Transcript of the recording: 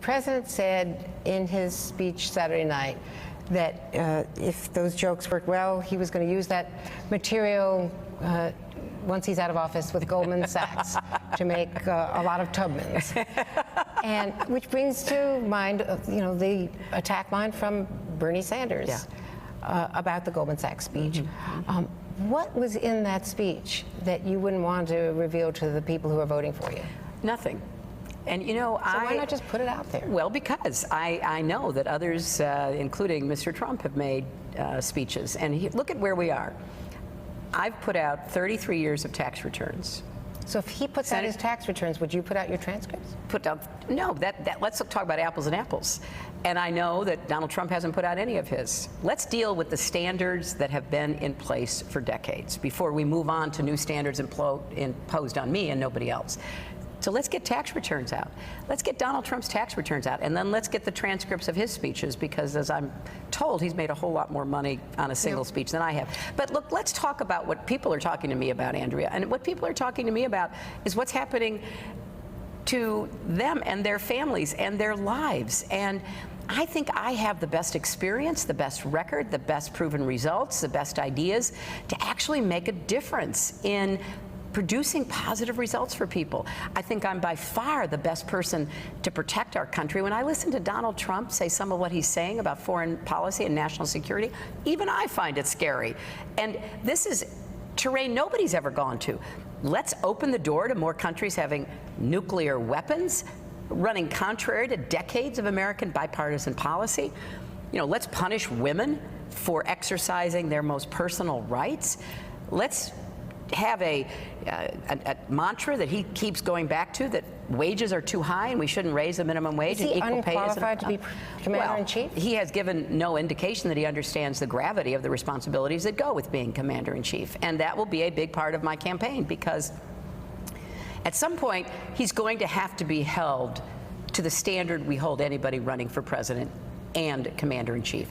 The president said in his speech Saturday night that if those jokes worked well, he was going to use that material once he's out of office with Goldman Sachs to make a lot of Tubmans. And which brings to mind, the attack line from Bernie Sanders about the Goldman Sachs speech. What was in that speech that you wouldn't want to reveal to the people who are voting for you? Nothing. And so why not just put it out there? Well, because I know that others, including Mr. Trump, have made speeches. And look at where we are. I've put out 33 years of tax returns. So if he puts out his tax returns, would you put out your transcripts? No, let's talk about apples and apples. And I know that Donald Trump hasn't put out any of his. Let's deal with the standards that have been in place for decades before we move on to new standards imposed on me and nobody else. So let's get tax returns out. Let's get Donald Trump's tax returns out, and then let's get the transcripts of his speeches, because as I'm told, he's made a whole lot more money on a single speech than I have. But look, let's talk about what people are talking to me about, Andrea. And what people are talking to me about is what's happening to them and their families and their lives. And I think I have the best experience, the best record, the best proven results, the best ideas to actually make a difference in producing positive results for people. I think I'm by far the best person to protect our country. When I listen to Donald Trump say some of what he's saying about foreign policy and national security, even I find it scary. And this is terrain nobody's ever gone to. Let's open the door to more countries having nuclear weapons, running contrary to decades of American bipartisan policy. Let's punish women for exercising their most personal rights. Let's have a mantra that he keeps going back to, that wages are too high and we shouldn't raise the minimum wage. Is he and equal pay unqualified to be commander-in-chief? He has given no indication that he understands the gravity of the responsibilities that go with being commander-in-chief. And that will be a big part of my campaign, because at some point he's going to have to be held to the standard we hold anybody running for president and commander-in-chief.